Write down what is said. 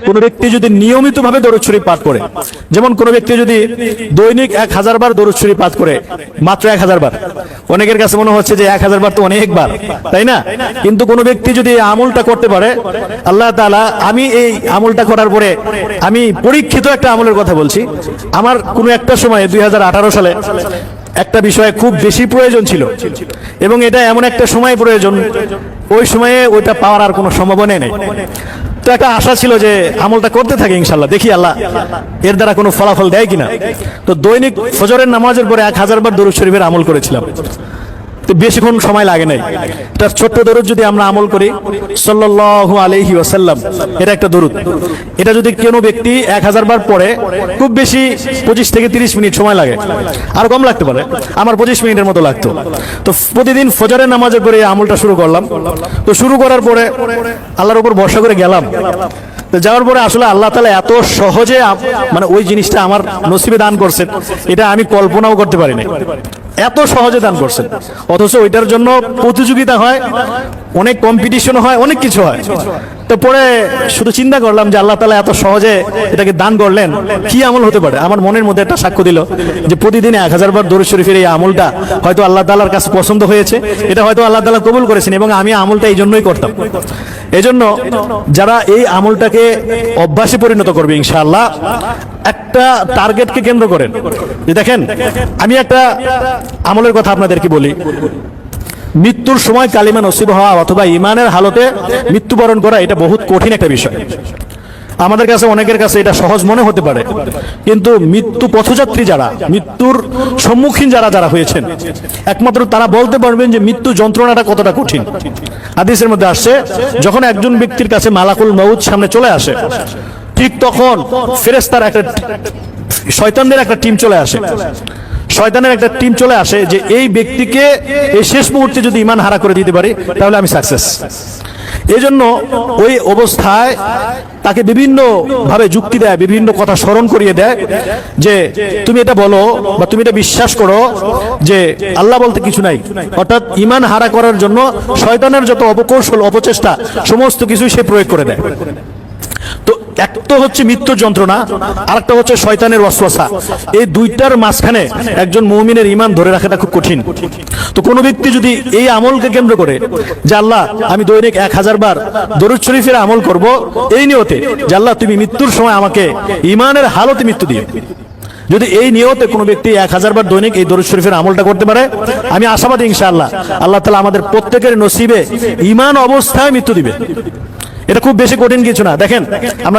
কোন ব্যক্তি যদি নিয়মিতভাবে দরুদ শরীফ পাঠ করে, যেমন কোন ব্যক্তি যদি দৈনিক 1000 বার দরুদ শরীফ পাঠ করে, মাত্র 1000 বার, অনেকের কাছে মনে হচ্ছে যে 1000 বার তো অনেকবার, তাই না? কিন্তু কোন ব্যক্তি যদি এই আমলটা করতে পারে, আল্লাহ তাআলা, আমি এই আমলটা করার পরে, আমি পরীক্ষিত একটা আমলের কথা বলছি, আমার কোন একটা সময়ে 2018 সালে একটা বিষয়ে খুব বেশি প্রয়োজন ছিল এবং এটা এমন একটা সময় প্রয়োজন, ওই সময়ে ওইটা পাওয়ার আর কোনো সম্ভাবনাই নেই। তো একটা আশা ছিল যে আমলটা করতে থাকি, ইনশাল্লাহ দেখি আল্লাহ এর দ্বারা কোনো ফলাফল দেয় কিনা। তো দৈনিক ফজরের নামাজের পরে 1000 বার দরুদ শরীফের আমল করেছিলাম। তো বেশিক্ষণ সময় লাগে নাই। তার ছোট্ট দরুদ যদি আমরা আমল করি, সাল্লাল্লাহু আলাইহি ওয়াসাল্লাম, এটা একটা দরুদ, এটা যদি কোনো ব্যক্তি 1000 বার পড়ে, খুব বেশি 25 থেকে 30 মিনিট সময় লাগে, আর কম লাগতে পারে, আমার 25 মিনিটের মতো লাগতো। তো প্রতিদিন ফজরের নামাজের পরে এই আমলটা শুরু করলাম। তো শুরু করার পরে আল্লাহর উপর ভরসা করে গেলাম। তো যাওয়ার পরে আসলে আল্লাহ তাআলা এত সহজে মানে ওই জিনিসটা আমার নসিবে দান করছেন, এটা আমি কল্পনাও করতে পারিনি, এত সহজে দান করছেন। অথচ ওইটার জন্য প্রতিযোগিতা হয়, অনেক কম্পিটিশন হয়, অনেক কিছু হয়। তো পরে শুধু চিন্তা করলাম যে আল্লাহ তাআলা এত সহজে এটাকে দান করলেন, কি আমল হতে পারে? আমার মনের মধ্যে একটা সাক্ষ্য দিল যে প্রতিদিন 1000 বার দরুদ শরীফের এই আমলটা হয়তো আল্লাহ তাআলার কাছে পছন্দ হয়েছে, এটা হয়তো আল্লাহ তাআলা কবুল করেছেন, এবং আমি আমলটা এই জন্যই করতাম। এজন্য যারা এই আমলটাকে অভ্যাসে পরিণত করবে ইনশাআল্লাহ, একটা টার্গেটকে কেন্দ্র করেন। দেখেন, আমি একটা আমলের কথা আপনাদেরকে বলি। মৃত্যুর সময় কালিমা নসিব হওয়া অথবা ঈমানের হালতে মৃত্যুবরণ করা, এটা বহুত কঠিন একটা বিষয়। আমাদের কাছে, অনেকের কাছে এটা সহজ মনে হতে পারে, কিন্তু মৃত্যু পথযাত্রী যারা, মৃত্যুর সম্মুখীন যারা হয়েছেন, একমাত্র তারা বলতে পারবেন যে মৃত্যু যন্ত্রণাটা কতটা কঠিন। হাদিসের মধ্যে আসছে, যখন একজন ব্যক্তির কাছে মালাকুল মউত সামনে চলে আসে, ঠিক তখন ফেরেশতার একটা, শয়তানদের একটা টিম চলে আসে, শয়তানের একটা টিম চলে আসে যে এই ব্যক্তিকে এই শেষ মুহূর্তে যদি ঈমান হারা করে দিতে পারি, তাহলে আমি সাকসেস। এই জন্য ওই অবস্থায় তাকে বিভিন্ন ভাবে যুক্তি দেয়, বিভিন্ন কথা স্মরণ করিয়ে দেয় যে তুমি এটা বলো বা তুমি এটা বিশ্বাস করো যে আল্লাহ বলতে কিছু নাই। অর্থাৎ ঈমান হারা করার জন্য শয়তানের যত অপকৌশল, অপচেষ্টা, সমস্ত কিছুই সে প্রয়োগ করে দেয়। তো এক তো হচ্ছে মৃত্যুর যন্ত্রণা, আরেকটা হচ্ছে শয়তানের ওয়াসওয়াসা। এই দুইটার মাঝখানে একজন মুমিনের ঈমান ধরে রাখাটা খুব কঠিন। তো কোনো ব্যক্তি যদি এই আমলকে কেন্দ্র করে যে আল্লাহ, আমি দৈনিক 1000 বার দরুদ শরীফের আমল করব, এই নিয়তে যে আল্লাহ তুমি মৃত্যুর সময় আমাকে ঈমানের হালতে মৃত্যু দিও, যদি এই নিয়তে কোনো ব্যক্তি 1000 বার দৈনিক এই দরুদ শরীফের আমলটা করতে পারে, আমি আশাবাদী ইনশাআল্লাহ আল্লাহ তাআলা আমাদের প্রত্যেকের নসিবে ঈমান অবস্থায় মৃত্যু দিবে। এটা খুব বেশি কঠিন কিছু না। দেখেন, আমরা